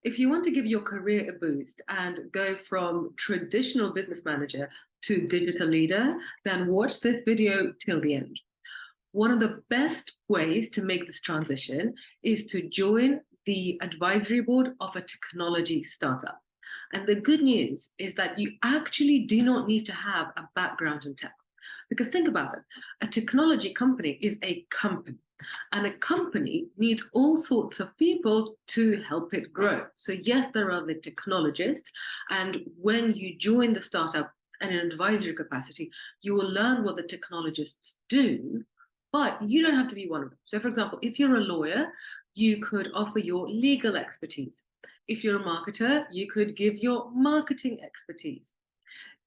If you want to give your career a boost and go from traditional business manager to digital leader, then watch this video till the end. One of the best ways to make this transition is to join the advisory board of a technology startup. And the good news is that you actually do not need to have a background in tech. Because think about it, a technology company is a company. And a company needs all sorts of people to help it grow. So yes, there are the technologists. And when you join the startup in an advisory capacity, you will learn what the technologists do, but you don't have to be one of them. So for example, if you're a lawyer, you could offer your legal expertise. If you're a marketer, you could give your marketing expertise.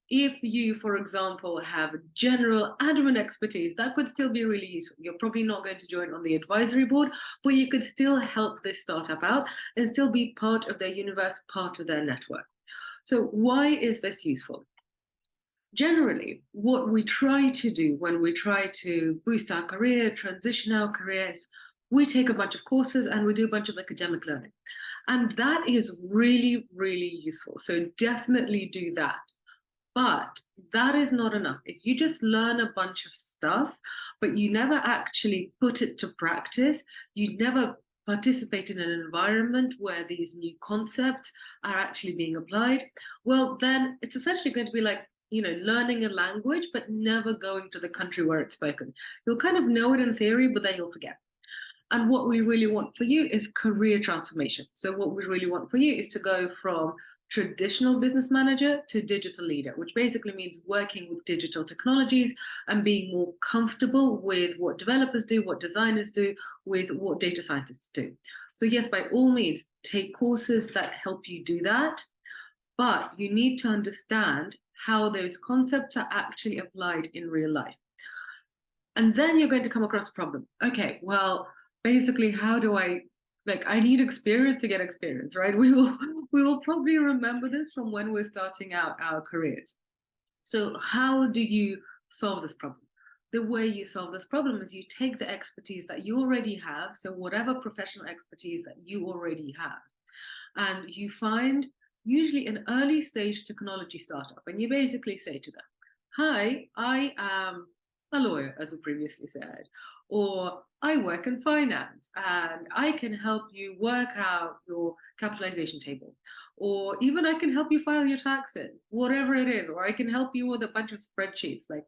If you, for example, have general admin expertise, that could still be really useful. You're probably not going to join on the advisory board, but you could still help this startup out and still be part of their universe, part of their network. So why is this useful? Generally, what we try to do when we try to boost our career, transition our careers, we take a bunch of courses and we do a bunch of academic learning. And that is really, really useful. So definitely do that. But that is not enough. If you just learn a bunch of stuff, but you never actually put it to practice, you never participate in an environment where these new concepts are actually being applied, well, then it's essentially going to be like, learning a language, but never going to the country where it's spoken. You'll kind of know it in theory, but then you'll forget. And what we really want for you is career transformation. So what we really want for you is to go from traditional business manager to digital leader, which basically means working with digital technologies and being more comfortable with what developers do, what designers do, with what data scientists do. So yes, by all means, take courses that help you do that, but you need to understand how those concepts are actually applied in real life. And then you're going to come across a problem. Okay, well, basically, how do I need experience to get experience, right? We will probably remember this from when we're starting out our careers. So how do you solve this problem? The way you solve this problem is you take the expertise that you already have, so whatever professional expertise that you already have, and you find usually an early stage technology startup, and you basically say to them, hi, I am a lawyer, as we previously said, or I work in finance and I can help you work out your capitalization table, or even I can help you file your taxes, whatever it is, or I can help you with a bunch of spreadsheets. Like,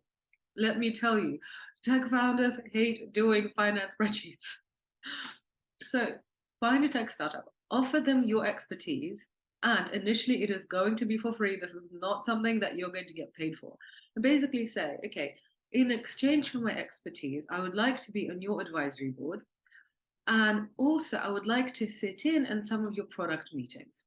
let me tell you, tech founders hate doing finance spreadsheets. So find a tech startup, offer them your expertise, and initially it is going to be for free. This is not something that you're going to get paid for. And basically say, okay, in exchange for my expertise, I would like to be on your advisory board. And also, I would like to sit in some of your product meetings.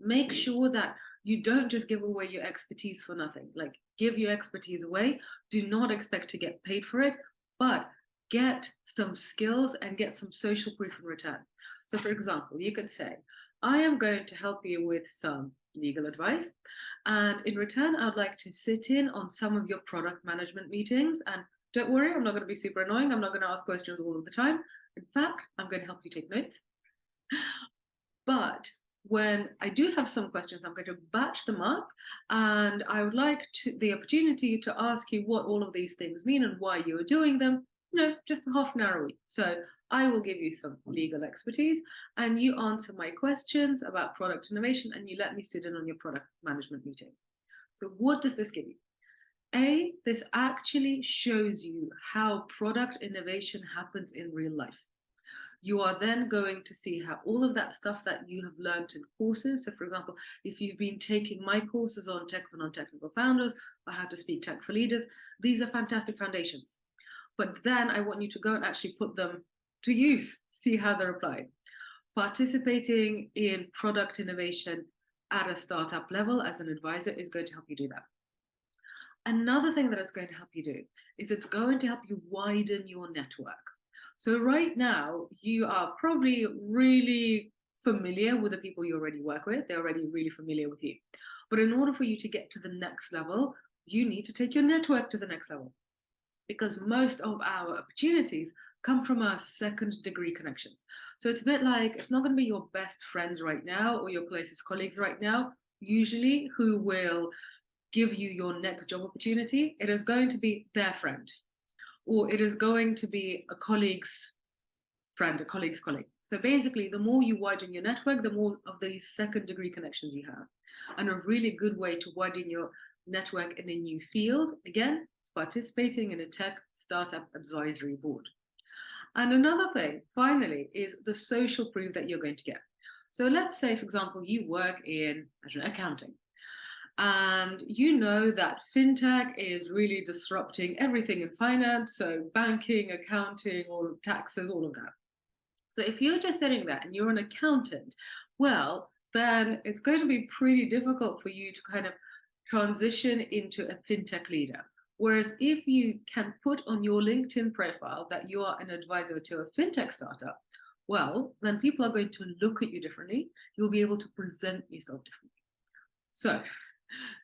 Make sure that you don't just give away your expertise for nothing. Like, give your expertise away. Do not expect to get paid for it, but get some skills and get some social proof in return. So, for example, you could say, I am going to help you with some legal advice. And in return, I'd like to sit in on some of your product management meetings. And don't worry, I'm not going to be super annoying. I'm not going to ask questions all of the time. In fact, I'm going to help you take notes. But when I do have some questions, I'm going to batch them up. And I would like the opportunity to ask you what all of these things mean and why you are doing them, just half an hour a week. So I will give you some legal expertise and you answer my questions about product innovation and you let me sit in on your product management meetings. So what does this give you? A, this actually shows you how product innovation happens in real life. You are then going to see how all of that stuff that you have learned in courses. So for example, if you've been taking my courses on tech for non-technical founders or how to speak tech for leaders, these are fantastic foundations. But then I want you to go and actually put them to use, see how they're applied. Participating in product innovation at a startup level as an advisor is going to help you do that. Another thing that it's going to help you do is it's going to help you widen your network. So right now, you are probably really familiar with the people you already work with. They're already really familiar with you. But in order for you to get to the next level, you need to take your network to the next level. Because most of our opportunities come from our second degree connections. So it's a bit like, it's not going to be your best friends right now or your closest colleagues right now, usually, who will give you your next job opportunity. It is going to be their friend, or it is going to be a colleague's friend, a colleague's colleague. So basically, the more you widen your network, the more of these second degree connections you have. And a really good way to widen your network in a new field, again, is participating in a tech startup advisory board. And another thing, finally, is the social proof that you're going to get. So let's say, for example, you work in, I don't know, accounting, and you know that fintech is really disrupting everything in finance, so banking, accounting, or taxes, all of that. So if you're just sitting there and you're an accountant, well, then it's going to be pretty difficult for you to kind of transition into a fintech leader. Whereas if you can put on your LinkedIn profile that you are an advisor to a fintech startup, well, then people are going to look at you differently. You'll be able to present yourself differently. So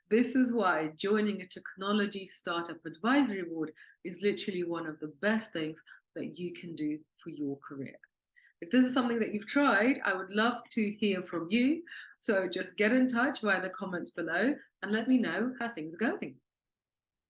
this is why joining a technology startup advisory board is literally one of the best things that you can do for your career. If this is something that you've tried, I would love to hear from you. So just get in touch via the comments below and let me know how things are going.